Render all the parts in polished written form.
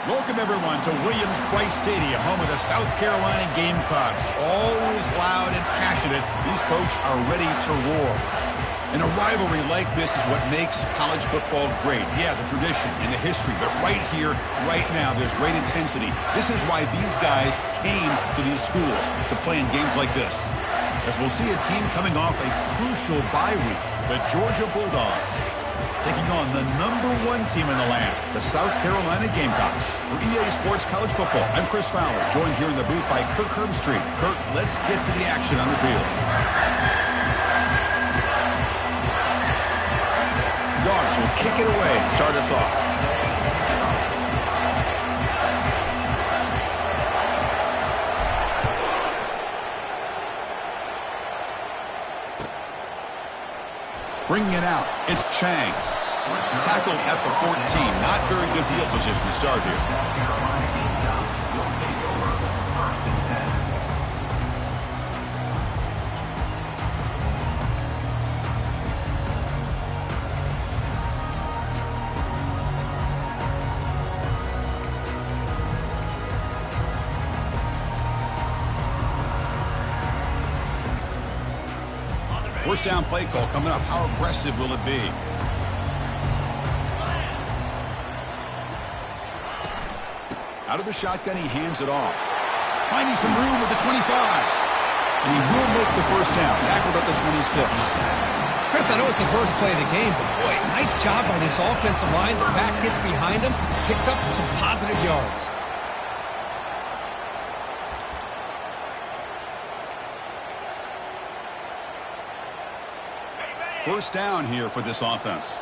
Welcome, everyone, to Williams-Brice Stadium, home of the South Carolina Gamecocks. Always loud and passionate, these folks are ready to roar. And a rivalry like this is what makes college football great. Yeah, the tradition and the history, but right here, right now, there's great intensity. This is why these guys came to these schools to play in games like this. As we'll see a team coming off a crucial bye week, the Georgia Bulldogs, taking on the #1 team in the land, the South Carolina Gamecocks. For EA Sports College Football, I'm Chris Fowler, joined here in the booth by Kirk Herbstreit. Kirk, let's get to the action on the field. Dogs will kick it away and start us off. Bringing it out, it's Chang. Tackled at the 14. Not very good field position to start here. First down play call coming up. How aggressive will it be? Out of the shotgun, he hands it off. Finding some room at the 25. And he will make the first down. Tackled at the 26. Chris, I know it's the first play of the game, but boy, nice job by this offensive line. The back gets behind him, picks up some positive yards. First down here for this offense.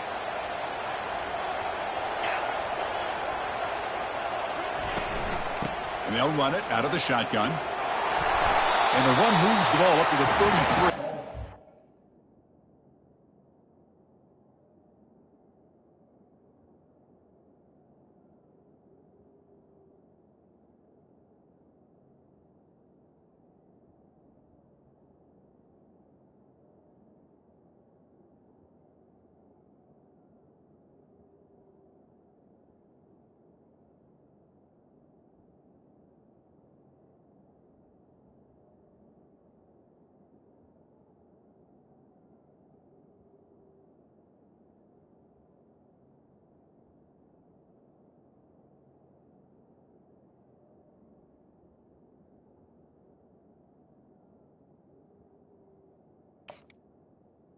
And they'll run it out of the shotgun. And the run moves the ball up to the 33.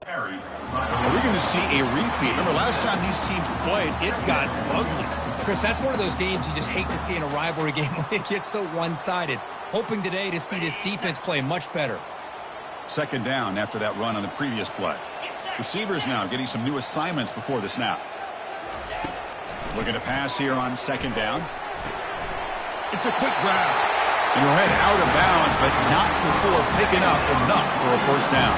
Are we going to see a repeat? Remember, last time these teams played, it got ugly. Chris, that's one of those games you just hate to see in a rivalry game when it gets so one-sided. Hoping today to see this defense play much better. Second down after that run on the previous play. Receivers now getting some new assignments before the snap. Looking to pass here on second down. It's a quick grab. And we'll head out of bounds, but not before picking up enough for a first down.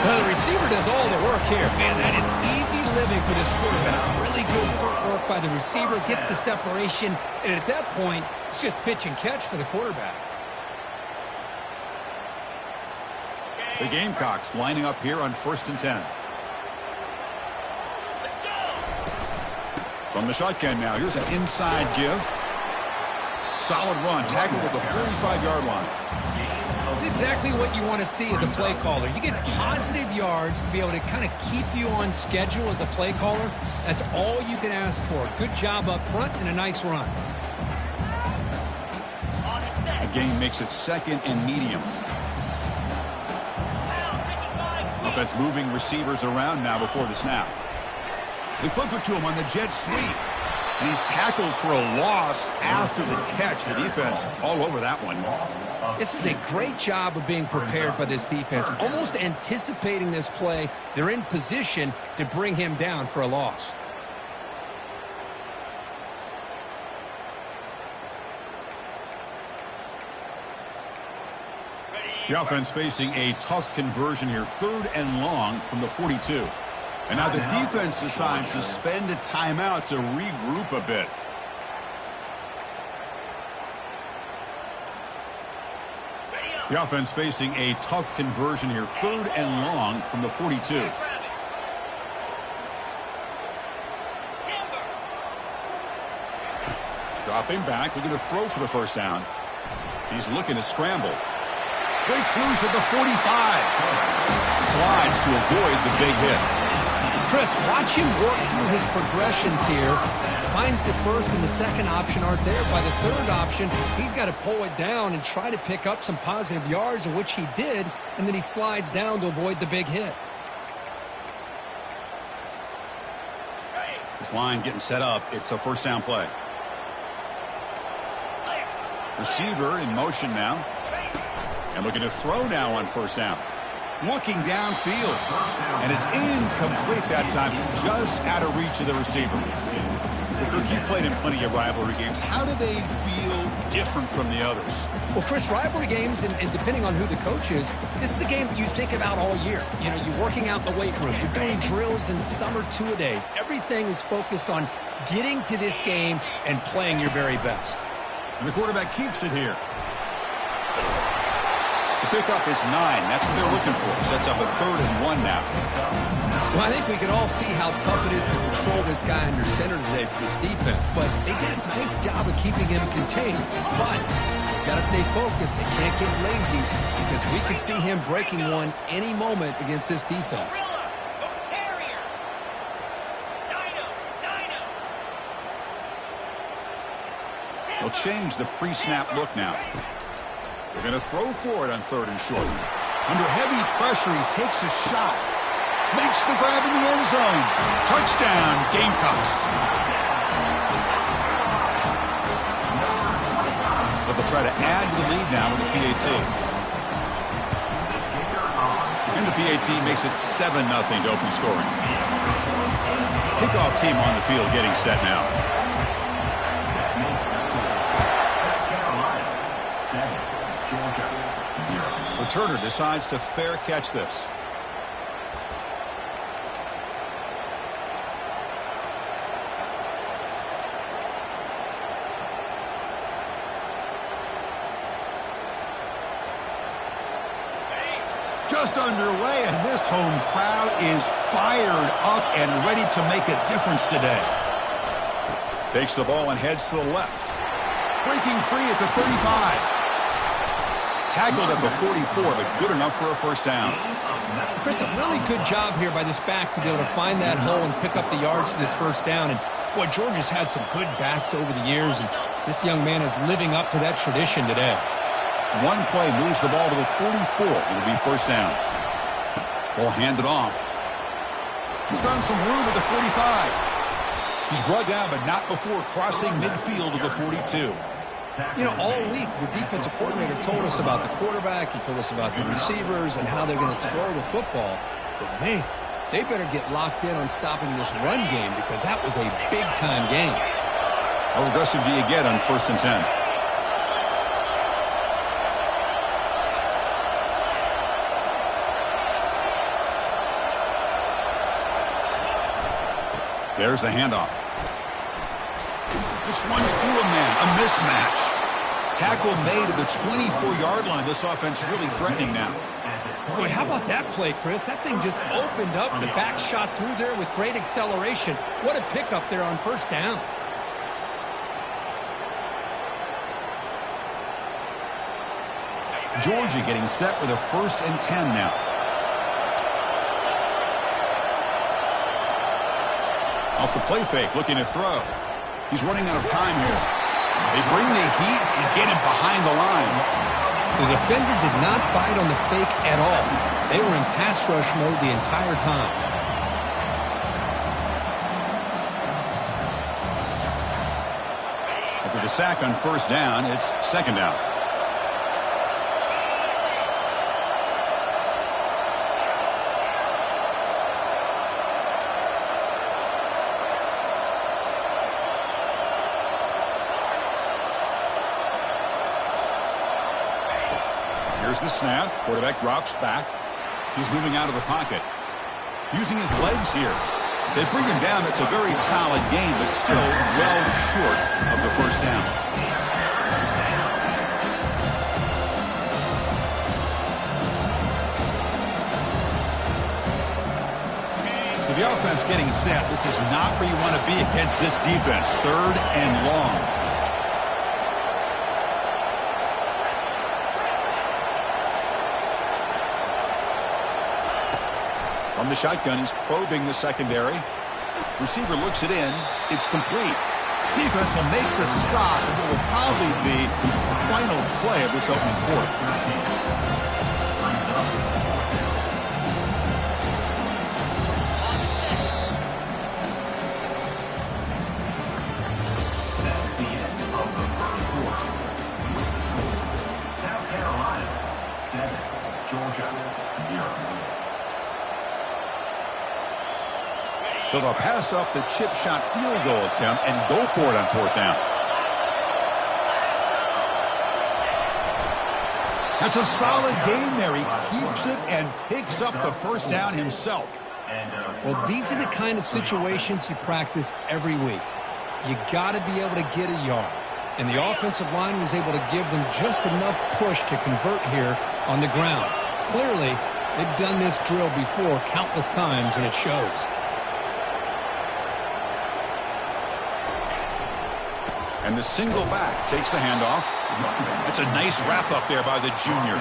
Well, the receiver does all the work here. Man, that is easy living for this quarterback. Really good footwork by the receiver, gets the separation, and at that point, it's just pitch and catch for the quarterback. The Gamecocks lining up here on 1st and 10. From the shotgun now, here's an inside give. Solid run, tackled at the 45-yard line. It's exactly what you want to see as a play caller. You get positive yards to be able to kind of keep you on schedule as a play caller. That's all you can ask for. Good job up front and a nice run. The game makes it second and medium. Offense moving receivers around now before the snap. They flip it to him on the jet sweep. And he's tackled for a loss after the catch. The defense all over that one. This is a great job of being prepared by this defense. Almost anticipating this play. They're in position to bring him down for a loss. The offense facing a tough conversion here. 3rd and long from the 42. And now the defense decides to spend a timeout to regroup a bit. The offense facing a tough conversion here. 3rd and long from the 42. Dropping back, looking to throw for the first down. He's looking to scramble. Breaks loose at the 45. Slides to avoid the big hit. Chris, watch him work through his progressions here. Finds the first and the second option aren't there. By the third option, he's got to pull it down and try to pick up some positive yards, of which he did, and then he slides down to avoid the big hit. This line getting set up. It's a first down play. Receiver in motion now. And looking to throw now on first down. Looking downfield. And it's incomplete that time. Just out of reach of the receiver. Well, Kirk, you played in plenty of rivalry games. How do they feel different from the others? Well, Chris, rivalry games, and depending on who the coach is, this is a game that you think about all year. You know, you're working out in the weight room. You're doing drills in summer two-a-days. Everything is focused on getting to this game and playing your very best. And the quarterback keeps it here. The pickup is 9. That's what they're looking for. Sets up a 3rd and 1 now. Well, I think we can all see how tough it is to control this guy under center today for this defense. But they did a nice job of keeping him contained. But got to stay focused. They can't get lazy because we could see him breaking one any moment against this defense. They'll change the pre-snap look now. They're going to throw for it on 3rd and short. Under heavy pressure, he takes a shot. Makes the grab in the end zone. Touchdown, Gamecocks. But they'll try to add to the lead now with the PAT. And the PAT makes it 7-0 to open scoring. Kickoff team on the field getting set now. Returner decides to fair catch this. Just underway, and this home crowd is fired up and ready to make a difference today. Takes the ball and heads to the left. Breaking free at the 35. Tackled at the 44, but good enough for a first down. Chris, a really good job here by this back to be able to find that hole and pick up the yards for this first down. And, boy, Georgia's had some good backs over the years, and this young man is living up to that tradition today. One play moves the ball to the 44. It'll be first down. Ball handed off. He's found some room at the 45. He's brought down, but not before crossing midfield of the 42. You know, all week, the defensive coordinator told us about the quarterback. He told us about the receivers and how they're going to throw the football. But, man, they better get locked in on stopping this run game because that was a big-time game. How aggressive do you get on 1st and 10? There's the handoff. Just runs through a man. A mismatch. Tackle made at the 24-yard line. This offense really threatening now. Boy, how about that play, Chris? That thing just opened up. The back shot through there with great acceleration. What a pickup there on first down. Georgia getting set with a 1st and 10 now. Off the play fake, looking to throw. He's running out of time here. They bring the heat and get him behind the line. The defender did not bite on the fake at all. They were in pass rush mode the entire time. After the sack on 1st down, it's 2nd down. Here's the snap. Quarterback drops back. He's moving out of the pocket. Using his legs here. They bring him down. It's a very solid game, but still well short of the 1st down. So the offense getting set. This is not where you want to be against this defense. 3rd and long. From the shotgun, he's probing the secondary. Receiver looks it in. It's complete. Defense will make the stop, and it will probably be the final play of this opening quarter. So they'll pass up the chip shot field goal attempt and go for it on 4th down. That's a solid gain there. He keeps it and picks up the 1st down himself. Well, these are the kind of situations you practice every week. You got to be able to get a yard. And the offensive line was able to give them just enough push to convert here on the ground. Clearly, they've done this drill before countless times, and it shows. And the single back takes the handoff. It's a nice wrap up there by the junior.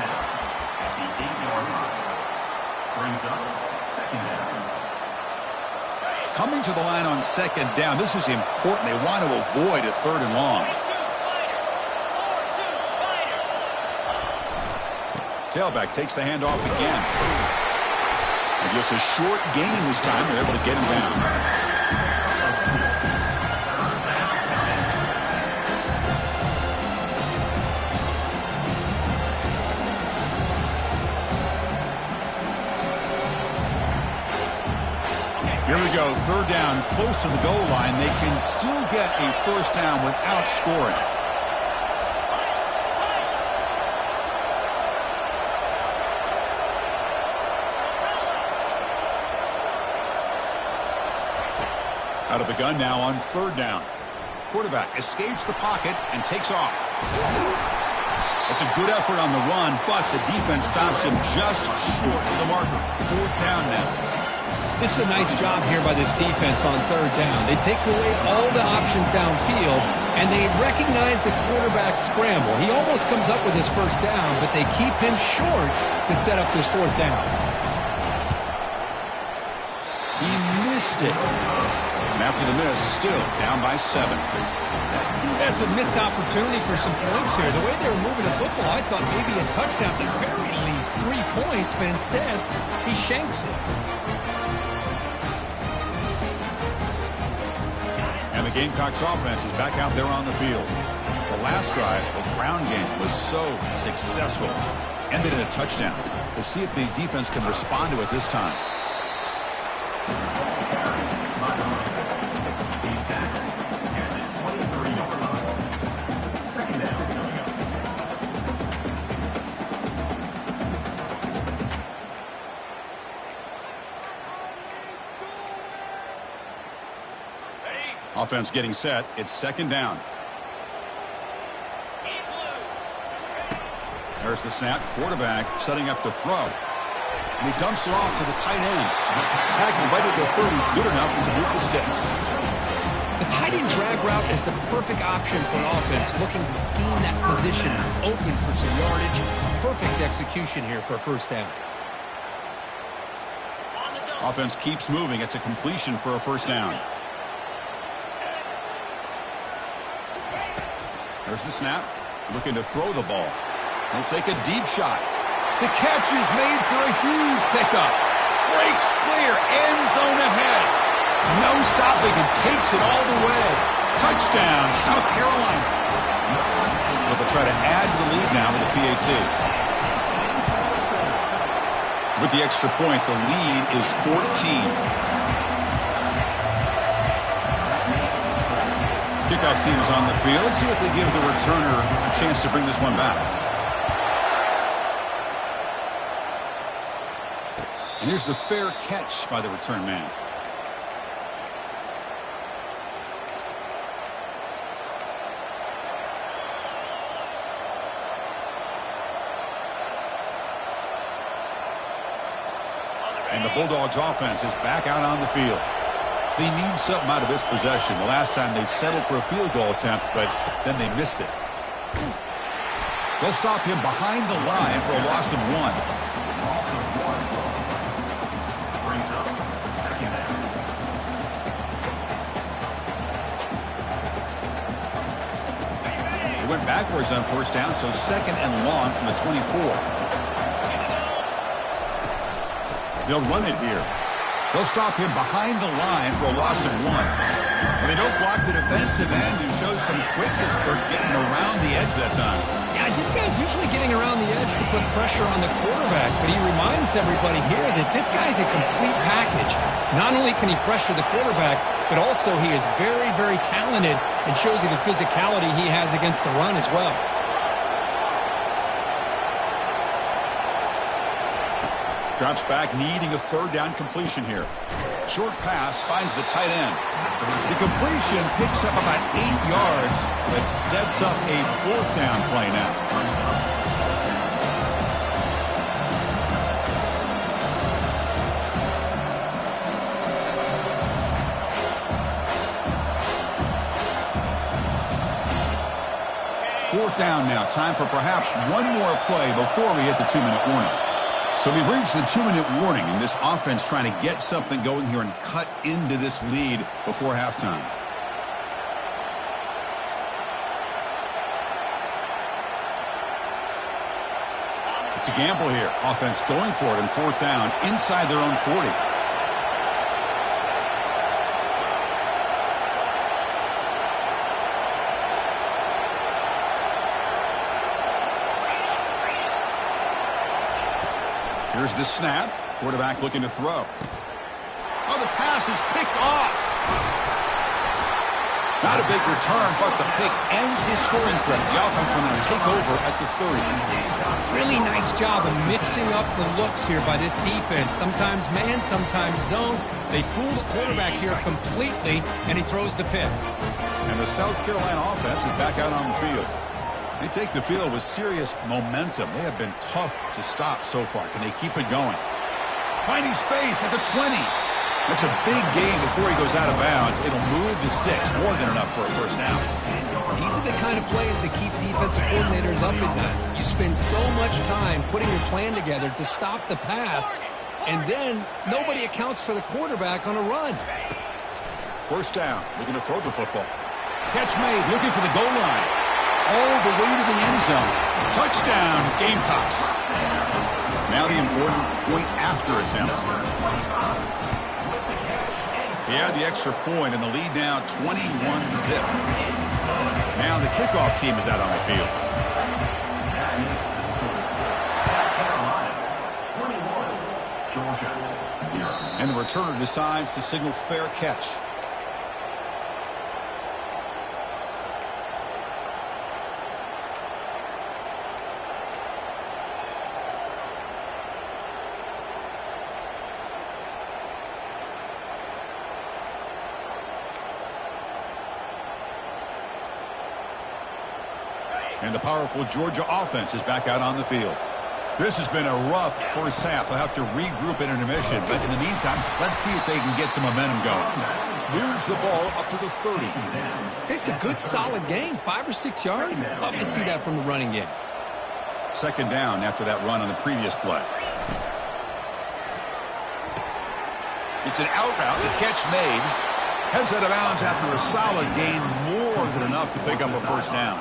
Coming to the line on 2nd down. This is important. They want to avoid a 3rd and long. Tailback takes the handoff again. And just a short gain this time. They're able to get him down. Here we go, 3rd down, close to the goal line. They can still get a 1st down without scoring. Out of the gun now on 3rd down. Quarterback escapes the pocket and takes off. It's a good effort on the run, but the defense stops him just short of the marker. 4th down now. This is a nice job here by this defense on 3rd down. They take away all the options downfield, and they recognize the quarterback scramble. He almost comes up with his 1st down, but they keep him short to set up this 4th down. He missed it. And after the miss, still down by 7. That's a missed opportunity for some points here. The way they were moving the football, I thought maybe a touchdown, at the very least 3 points, but instead, he shanks it. And the Gamecocks offense is back out there on the field. The last drive, the ground game, was so successful. Ended in a touchdown. We'll see if the defense can respond to it this time. Offense getting set. It's 2nd down. There's the snap. Quarterback setting up to throw. And he dumps it off to the tight end. Tackled right at the 30. Good enough to move the sticks. The tight end drag route is the perfect option for an offense looking to scheme that position open for some yardage. Perfect execution here for a first down. Offense keeps moving. It's a completion for a first down. There's the snap. Looking to throw the ball. He'll take a deep shot. The catch is made for a huge pickup. Breaks clear. End zone ahead. No stopping and takes it all the way. Touchdown, South Carolina. But they'll try to add to the lead now with a PAT. With the extra point, the lead is 14. Kickoff team is on the field. Let's see if they give the returner a chance to bring this one back. And here's the fair catch by the return man. And the Bulldogs offense is back out on the field. They need something out of this possession. The last time they settled for a field goal attempt, but then they missed it. They'll stop him behind the line for a loss of 1. Went backwards on first down, so second and long from the 24. They'll run it here. They'll stop him behind the line for a loss of 1. And they don't block the defensive end, who shows some quickness for getting around the edge that time. Yeah, this guy's usually getting around the edge to put pressure on the quarterback, but he reminds everybody here that this guy's a complete package. Not only can he pressure the quarterback, but also he is very, very talented and shows you the physicality he has against the run as well. Drops back, needing a third down completion here. Short pass finds the tight end. The completion picks up about 8 yards, but sets up a fourth down play now. Fourth down now. Time for perhaps one more play before we hit the 2-minute warning. So we've reached the 2-minute warning, and this offense trying to get something going here and cut into this lead before halftime. It's a gamble here. Offense going for it in fourth down inside their own 40. Here's the snap. Quarterback looking to throw. Oh, the pass is picked off. Not a big return, but the pick ends his scoring threat. The offense will now take over at the 30. Really nice job of mixing up the looks here by this defense. Sometimes man, sometimes zone. They fool the quarterback here completely, and he throws the pick. And the South Carolina offense is back out on the field. They take the field with serious momentum. They have been tough to stop so far. Can they keep it going? Finding space at the 20. That's a big gain before he goes out of bounds. It'll move the sticks more than enough for a first down. These are the kind of plays that keep defensive coordinators up at night. You spend so much time putting your plan together to stop the pass, and then nobody accounts for the quarterback on a run. First down. Looking to throw the football. Catch made. Looking for the goal line. All the way to the end zone. Touchdown, Gamecocks. Now the important point after attempt. He had the extra point, and the lead now 21-zip. Now the kickoff team is out on the field. And the returner decides to signal fair catch. And the powerful Georgia offense is back out on the field. This has been a rough first half. They'll have to regroup in intermission. But in the meantime, let's see if they can get some momentum going. Moves the ball up to the 30. It's a good, solid game. 5 or 6 yards. Love to see that from the running game. Second down after that run on the previous play. It's an out route. The catch made. Heads out of bounds after a solid gain. More than enough to pick up a first down.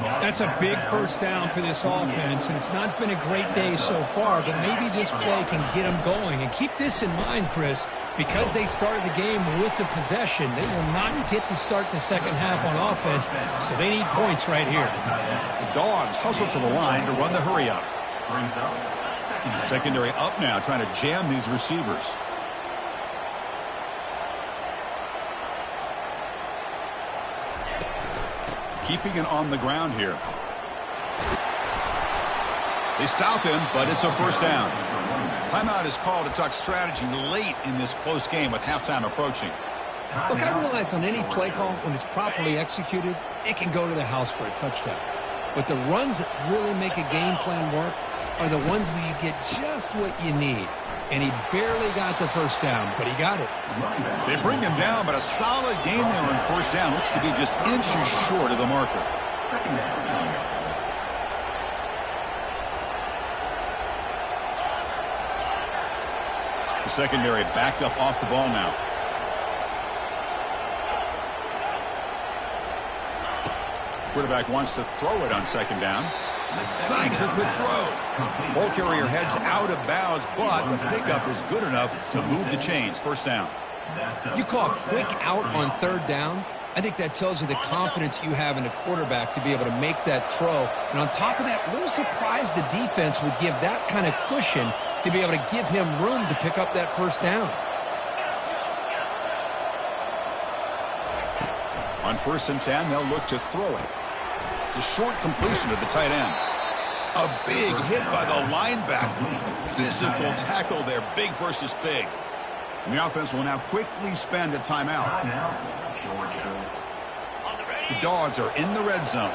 That's a big first down for this offense, and it's not been a great day so far, but maybe this play can get them going. And keep this in mind, Chris, because they started the game with the possession, they will not get to start the second half on offense, so they need points right here. The Dogs hustle to the line to run the hurry up. Secondary up now, trying to jam these receivers. Keeping it on the ground here. They stop him, but it's a first down. Timeout is called to talk strategy late in this close game with halftime approaching. Look, I realize on any play call, when it's properly executed, it can go to the house for a touchdown. But the runs that really make a game plan work are the ones where you get just what you need. And he barely got the first down, but he got it. They bring him down, but a solid game there on first down. Looks to be just inches short of the marker. The secondary backed up off the ball now. Quarterback wants to throw it on second down. Snags a quick throw. Ball carrier heads out of bounds, but the pickup is good enough to move the chains. First down. You call a quick out on third down. I think that tells you the confidence you have in the quarterback to be able to make that throw. And on top of that, a little surprised the defense would give that kind of cushion to be able to give him room to pick up that first down. On 1st and 10, they'll look to throw it. The short completion to the tight end. A big hit by the linebacker. Physical tackle there, big versus big. And the offense will now quickly spend a timeout. The Dogs are in the red zone.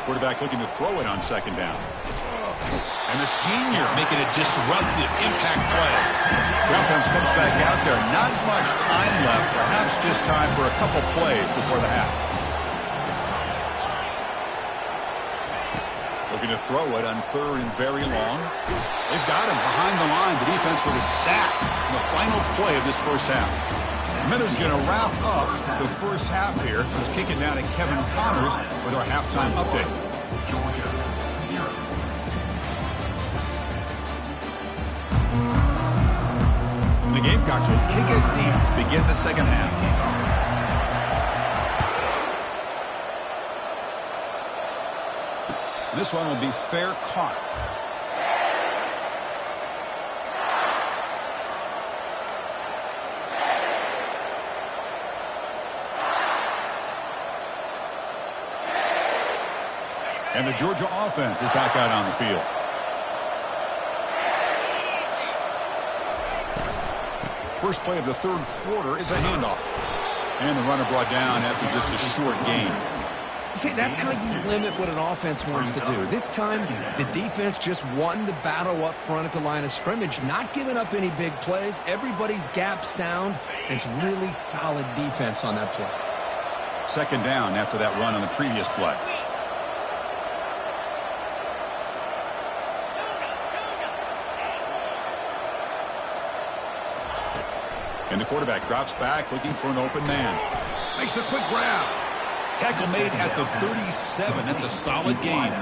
Quarterback looking to throw it on second down. And the senior making a disruptive impact play. The offense comes back out there. Not much time left. Perhaps just time for a couple plays before the half. Looking to throw it on third and very long. They've got him behind the line. The defense with a sack in the final play of this first half. Minnows going to wrap up the first half here. Let's kick it down to Kevin Connors with our halftime update. The Gamecocks will kick it deep to begin the second half. This one will be fair caught. And the Georgia offense is back out on the field. First play of the third quarter is a handoff. And the runner brought down after just a short gain. See, that's how you limit what an offense wants to do. This time, the defense just won the battle up front at the line of scrimmage, not giving up any big plays. Everybody's gap sound. And it's really solid defense on that play. Second down after that run on the previous play. And the quarterback drops back looking for an open man. Makes a quick grab. Tackle made at the 37. That's a solid gain.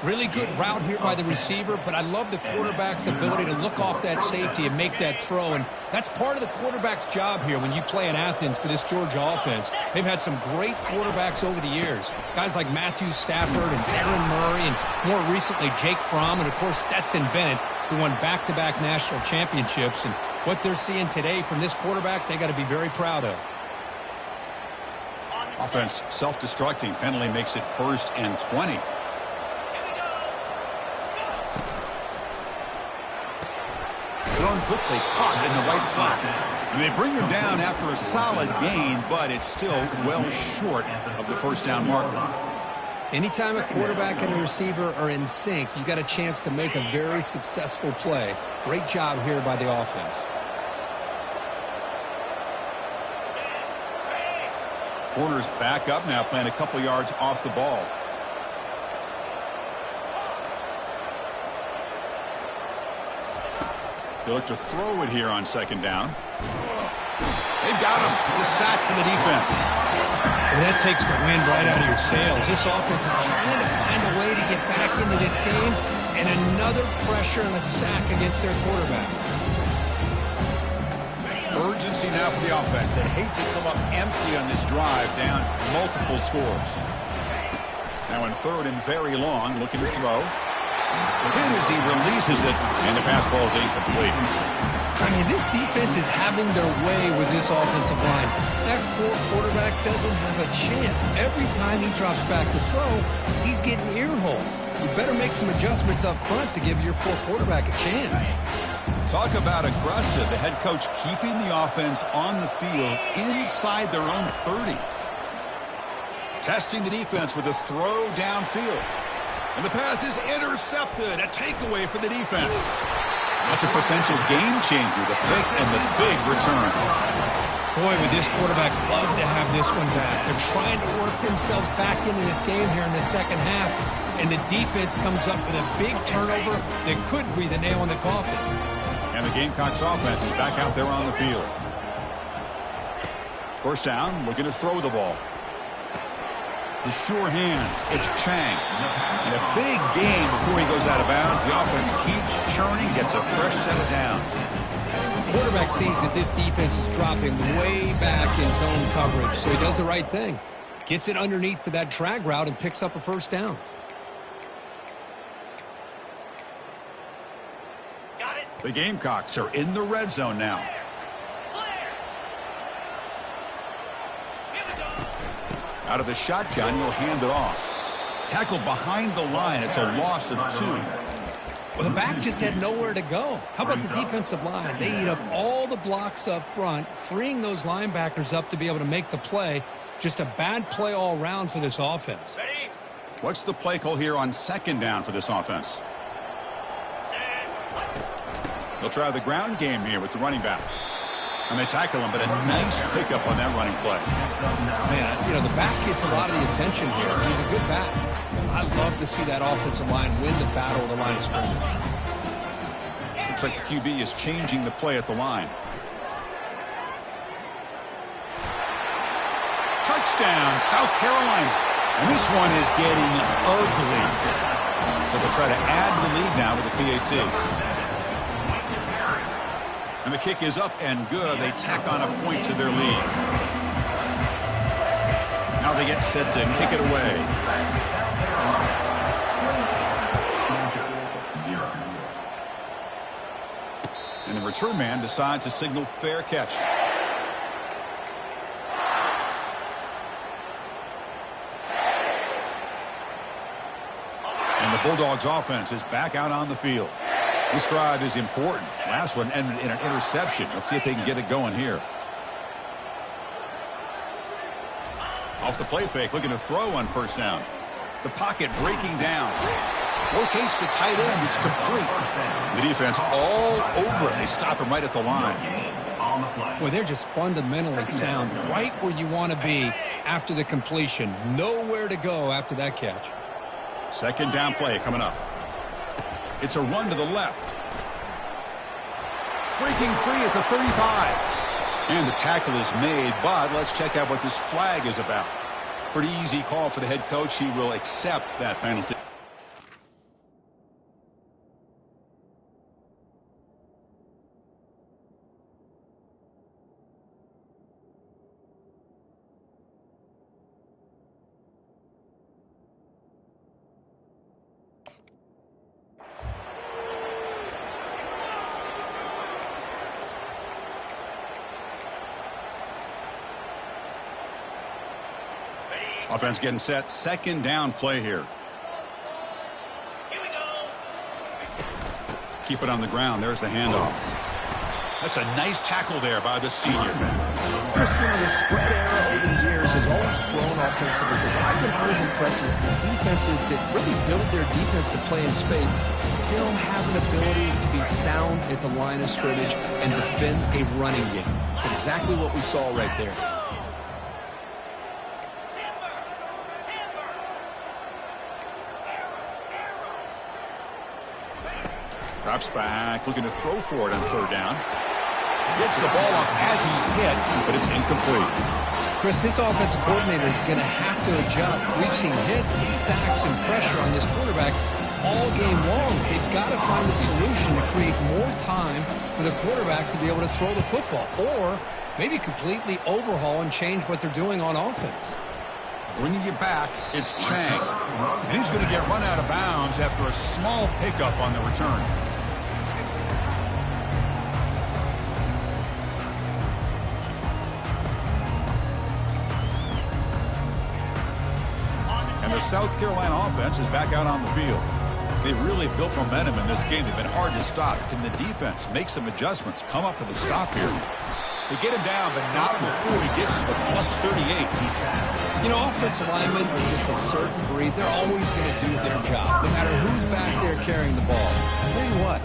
Really good route here by the receiver, but I love the quarterback's ability to look off that safety and make that throw. And that's part of the quarterback's job here when you play in Athens for this Georgia offense. They've had some great quarterbacks over the years. Guys like Matthew Stafford and Aaron Murray and more recently Jake Fromm and, of course, Stetson Bennett, who won back-to-back national championships. And what they're seeing today from this quarterback, they got to be very proud of. Offense self-destructing. Penalty makes it 1st and 20. Thrown quickly, caught in the right flat. And they bring him down after a solid gain, but it's still well short of the first down marker. Anytime a quarterback and a receiver are in sync, you got a chance to make a very successful play. Great job here by the offense. Corner's back up now, playing a couple yards off the ball. They look to throw it here on second down. They've got him. It's a sack for the defense. Well, that takes the wind right out of your sails. This offense is trying to find a way to get back into this game, and another pressure and a sack against their quarterback. Urgency now for the offense. They hate to come up empty on this drive, down multiple scores. Now in third and very long, looking to throw. Hit as he releases it, and the pass ball is incomplete. I mean, this defense is having their way with this offensive line. That poor quarterback doesn't have a chance. Every time he drops back to throw, he's getting earholed. You better make some adjustments up front to give your poor quarterback a chance. Talk about aggressive. The head coach keeping the offense on the field inside their own 30. Testing the defense with a throw downfield. And the pass is intercepted. A takeaway for the defense. That's a potential game changer, the pick and the big return. Boy, would this quarterback love to have this one back. They're trying to work themselves back into this game here in the second half. And the defense comes up with a big turnover that could be the nail in the coffin. And the Gamecocks offense is back out there on the field. First down, looking to throw the ball. The sure hands. It's Chang. And a big gain before he goes out of bounds. The offense keeps churning, gets a fresh set of downs. The quarterback sees that this defense is dropping way back in zone coverage, so he does the right thing. Gets it underneath to that drag route and picks up a first down. The Gamecocks are in the red zone now. Out of the shotgun, he'll hand it off. Tackled behind the line. It's a loss of 2. Well, the back just had nowhere to go. How about the defensive line? They eat up all the blocks up front, freeing those linebackers up to be able to make the play. Just a bad play all around for this offense. What's the play call here on second down for this offense? They'll try the ground game here with the running back. And they tackle him, but a nice pickup on that running play. Man, you know, the back gets a lot of the attention here. He's a good back. I love to see that offensive line win the battle of the line of scrimmage. Looks like the QB is changing the play at the line. Touchdown, South Carolina. And this one is getting ugly. But they'll try to add to the lead now with the PAT. And the kick is up and good. They tack on a point to their lead. Now they get set to kick it away. And the return man decides to signal fair catch. And the Bulldogs offense is back out on the field. This drive is important. Last one ended in an interception. Let's see if they can get it going here. Off the play fake, looking to throw on first down. The pocket breaking down. Locates the tight end. It's complete. The defense all over it. They stop him right at the line. Boy, they're just fundamentally sound. Right where you want to be after the completion. Nowhere to go after that catch. Second down play coming up. It's a run to the left. Breaking free at the 35. And the tackle is made, but let's check out what this flag is about. Pretty easy call for the head coach. He will accept that penalty. Offense getting set. Second down play here. Keep it on the ground. There's the handoff. That's a nice tackle there by the senior. Chris, the spread era over the years has always grown offensively, but I've been always impressed with the defenses that really build their defense to play in space, still have an ability to be sound at the line of scrimmage and defend a running game. It's exactly what we saw right there. Drops back, looking to throw for it on third down. Gets the ball off as he's hit, but it's incomplete. Chris, this offensive coordinator is going to have to adjust. We've seen hits and sacks and pressure on this quarterback all game long. They've got to find a solution to create more time for the quarterback to be able to throw the football, or maybe completely overhaul and change what they're doing on offense. Bringing it back, it's Chang. And he's going to get run out of bounds after a small pickup on the return. And the South Carolina offense is back out on the field. They've really built momentum in this game. They've been hard to stop. Can the defense make some adjustments, come up with a stop here? They get him down, but not before he gets to the plus 38. You know, offensive linemen are just a certain breed. They're always going to do their job, no matter who's back there carrying the ball. I'll tell you what,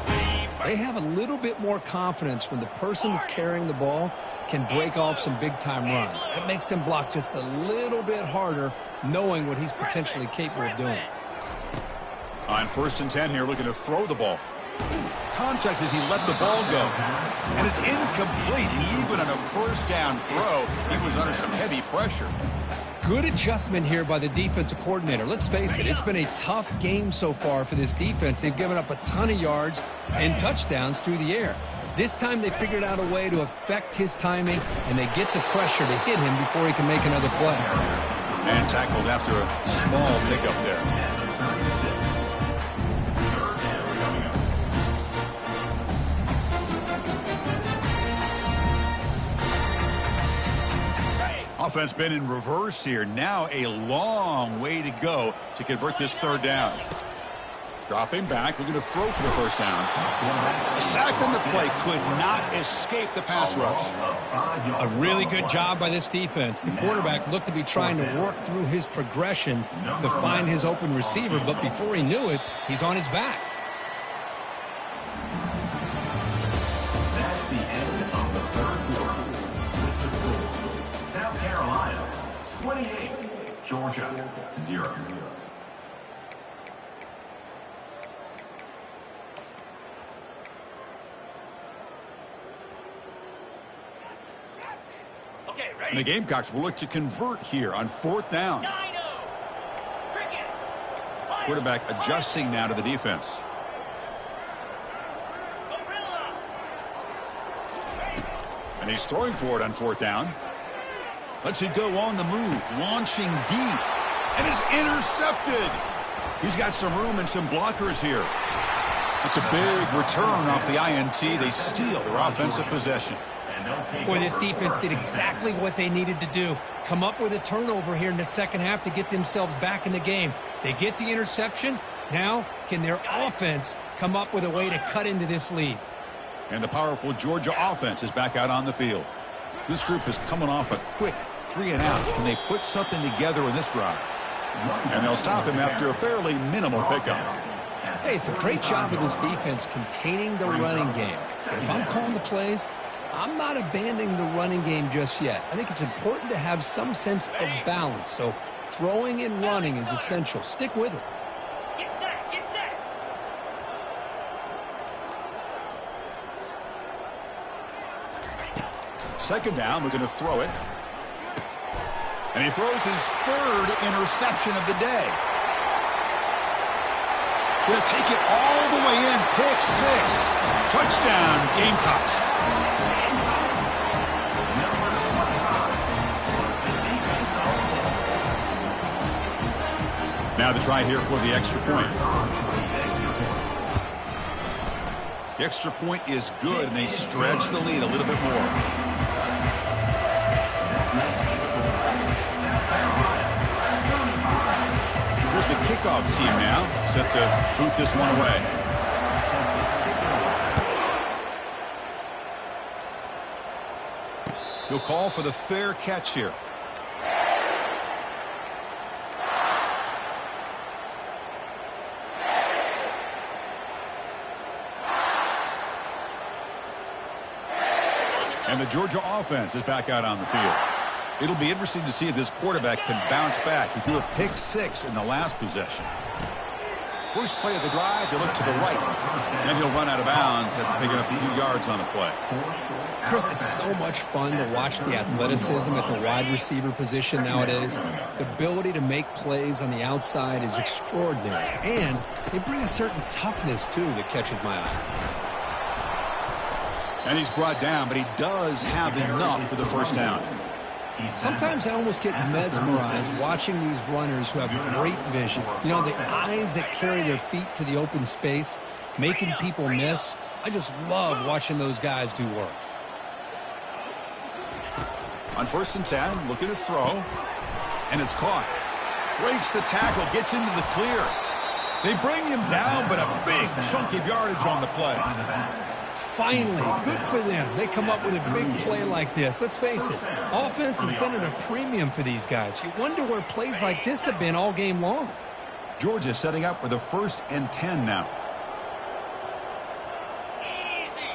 they have a little bit more confidence when the person that's carrying the ball can break off some big-time runs. That makes them block just a little bit harder, knowing what he's potentially capable of doing. On 1st and 10 here, looking to throw the ball. Contact as he let the ball go. And it's incomplete. Even on a first down throw, he was under some heavy pressure. Good adjustment here by the defensive coordinator. Let's face it, it's been a tough game so far for this defense. They've given up a ton of yards and touchdowns through the air. This time they figured out a way to affect his timing, and they get the pressure to hit him before he can make another play. And tackled after a small pickup there. Offense been in reverse here. Now a long way to go to convert this third down. Dropping back, looking to throw for the first down. A sack on the play, could not escape the pass rush. A really good job by this defense. The quarterback looked to be trying to work through his progressions to find his open receiver, but before he knew it, he's on his back. That's the end of the third quarter. With the score, South Carolina 28, Georgia 0. And the Gamecocks will look to convert here on 4th down. Quarterback adjusting now to the defense. And he's throwing for it on 4th down. Lets it go on the move, launching deep. And is intercepted. He's got some room and some blockers here. It's a big return off the INT. They steal their offensive possession. Boy, this defense did exactly what they needed to do. Come up with a turnover here in the second half to get themselves back in the game. They get the interception. Now, can their offense come up with a way to cut into this lead? And the powerful Georgia offense is back out on the field. This group is coming off a quick 3-and-out. Can they put something together in this drive? And they'll stop him after a fairly minimal pickup. Hey, it's a great job of this defense containing the running game. But if I'm calling the plays, I'm not abandoning the running game just yet. I think it's important to have some sense of balance. So throwing and running is essential. Stick with it. Get set, get set. Second down, we're going to throw it. And he throws his 3rd interception of the day. Going to take it all the way in. Pick 6. Touchdown, Gamecocks. Now the try here for the extra point. The extra point is good, and they stretch the lead a little bit more. Here's the kickoff team now, set to boot this one away. He'll call for the fair catch here. And the Georgia offense is back out on the field. It'll be interesting to see if this quarterback can bounce back. He threw a pick-6 in the last possession. First play of the drive, they look to the right. And he'll run out of bounds after picking up a few yards on the play. Chris, it's so much fun to watch the athleticism at the wide receiver position nowadays. The ability to make plays on the outside is extraordinary. And they bring a certain toughness, too, that catches my eye. And he's brought down, but he does have enough for the first down. Sometimes I almost get mesmerized watching these runners who have great vision. You know, the eyes that carry their feet to the open space, making people miss. I just love watching those guys do work. On 1st and 10, looking to throw. And it's caught. Breaks the tackle, gets into the clear. They bring him down, but a big chunk of yardage on the play. Finally, good for them. They come up with a big play like this. Let's face it, offense has been at a premium for these guys. You wonder where plays like this have been all game long. Georgia setting up with a 1st and 10 now. Easy.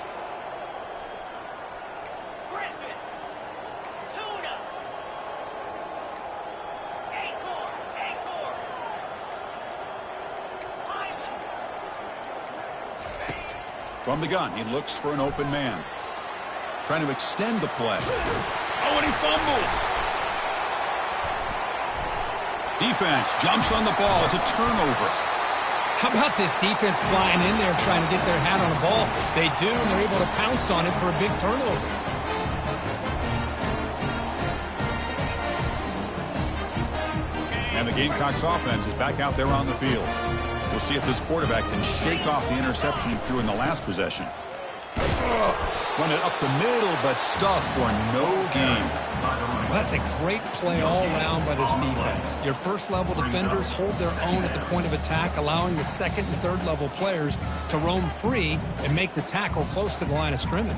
Griffin. Tuna. Acorn. Hyman. From the gun, he looks for an open man. Trying to extend the play. Oh, and he fumbles. Defense jumps on the ball. It's a turnover. How about this defense flying in there trying to get their hat on the ball? They do, and they're able to pounce on it for a big turnover. And the Gamecocks offense is back out there on the field. We'll see if this quarterback can shake off the interception he threw in the last possession. Run it up the middle, but stuffed for no gain. Well, that's a great play all around by this defense. Your first-level defenders hold their own at the point of attack, allowing the second and third-level players to roam free and make the tackle close to the line of scrimmage.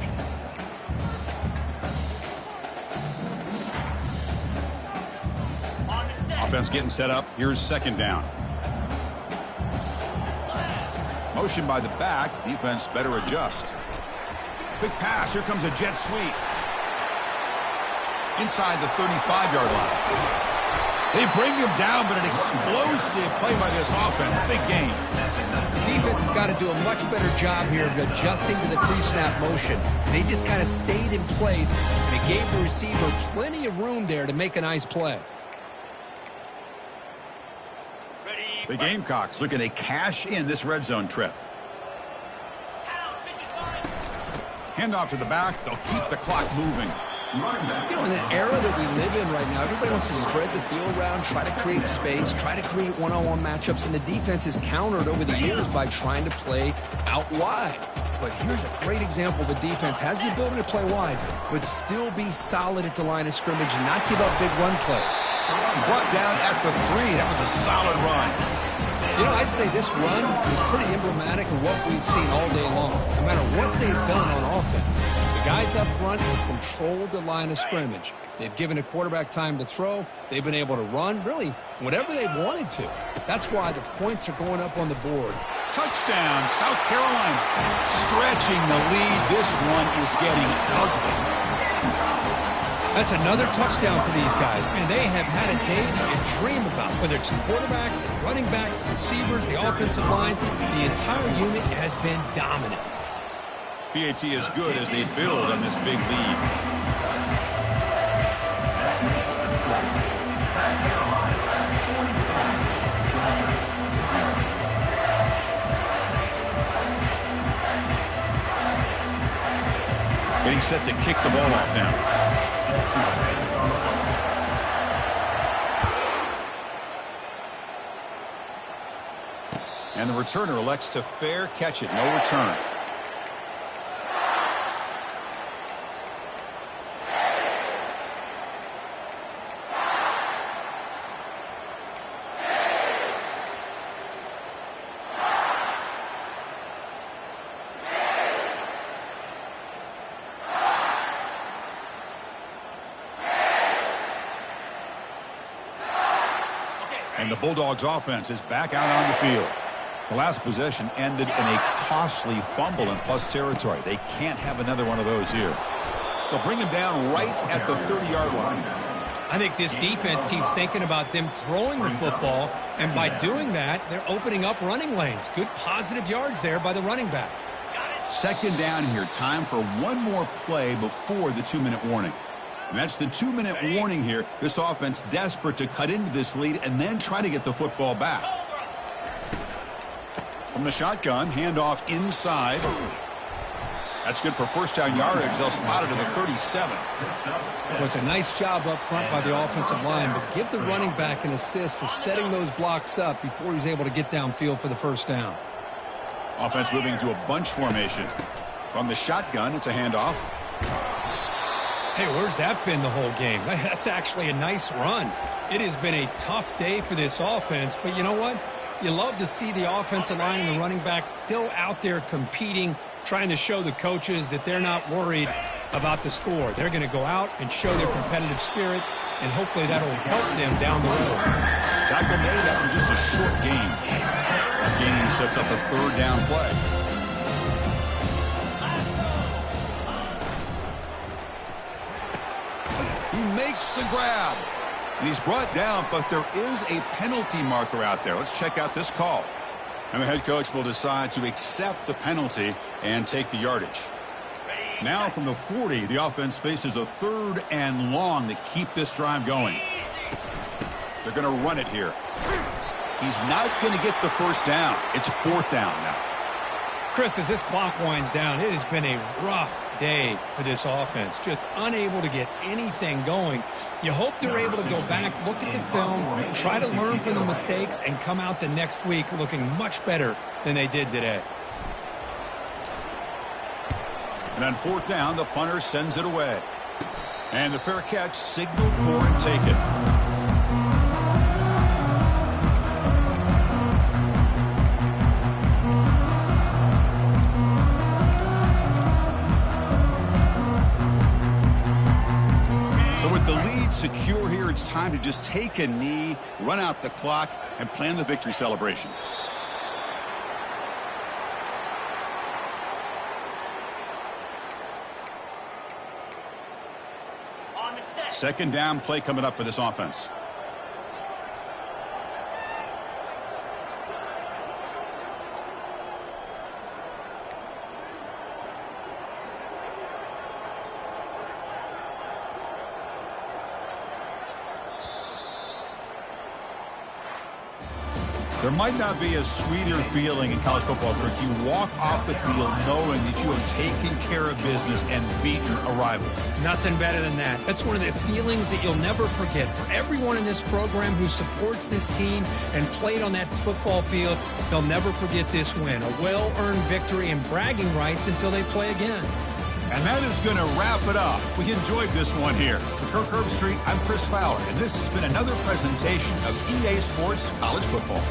Offense getting set up. Here's 2nd down. Motion by the back. Defense better adjust. Quick pass. Here comes a jet sweep. Inside the 35-yard line. They bring him down, but an explosive play by this offense. Big gain. The defense has got to do a much better job here of adjusting to the pre-snap motion. They just kind of stayed in place, and it gave the receiver plenty of room there to make a nice play. The Gamecocks looking to cash in this red zone trip. Handoff to the back. They'll keep the clock moving. You know, in the era that we live in right now, everybody wants to spread the field around, try to create space, try to create one-on-one matchups, and the defense is countered over the years by trying to play out wide. But here's a great example. The defense has the ability to play wide, but still be solid at the line of scrimmage and not give up big run plays. Brought down at the 3. That was a solid run. You know, I'd say this run is pretty emblematic of what we've seen all day long. No matter what they've done on offense, the guys up front have controlled the line of scrimmage. They've given a quarterback time to throw. They've been able to run, really, whatever they wanted to. That's why the points are going up on the board. Touchdown, South Carolina. Stretching the lead. This one is getting ugly. That's another touchdown for these guys. Man, they have had a day that you dream about. Whether it's the quarterback, the running back, the receivers, the offensive line, the entire unit has been dominant. PAT is good as they build on this big lead. Getting set to kick the ball off now. And the returner elects to fair catch it. No return. And the Bulldogs offense is back out on the field. The last possession ended in a costly fumble in plus territory. They can't have another one of those here. They'll bring him down right at the 30-yard line. I think this defense keeps thinking about them throwing the football, and by doing that, they're opening up running lanes. Good positive yards there by the running back. Second down here. Time for one more play before the 2-minute warning. And that's the 2-minute warning here. This offense desperate to cut into this lead and then try to get the football back. From the shotgun, handoff inside. That's good for first down yardage. They'll spot it at the 37. It was a nice job up front by the offensive line, but give the running back an assist for setting those blocks up before he's able to get downfield for the first down. Offense moving into a bunch formation. From the shotgun, it's a handoff. Hey, where's that been the whole game? That's actually a nice run. It has been a tough day for this offense, but you know what? You love to see the offensive line and the running back still out there competing, trying to show the coaches that they're not worried about the score. They're going to go out and show their competitive spirit, and hopefully that will help them down the road. Tackle made after just a short gain. That gain sets up a third down play. He makes the grab. And he's brought down, but there is a penalty marker out there. Let's check out this call. And the head coach will decide to accept the penalty and take the yardage. Now from the 40, the offense faces a 3rd and long to keep this drive going. They're going to run it here. He's not going to get the first down. It's 4th down now. Chris, as this clock winds down, it has been a rough day for this offense. Just unable to get anything going. You hope they're able to go back, look at the film, try to learn from the mistakes, and come out the next week looking much better than they did today. And on 4th down, the punter sends it away. And the fair catch signaled for and taken. So with the lead secure here, it's time to just take a knee, run out the clock, and plan the victory celebration. On the set. Second down play coming up for this offense. There might not be a sweeter feeling in college football, Kirk. You walk off the field knowing that you have taken care of business and beaten a rival. Nothing better than that. That's one of the feelings that you'll never forget. For everyone in this program who supports this team and played on that football field, they'll never forget this win. A well-earned victory and bragging rights until they play again. And that is going to wrap it up. We enjoyed this one here. For Kirk Herbstreit, I'm Chris Fowler, and this has been another presentation of EA Sports College Football.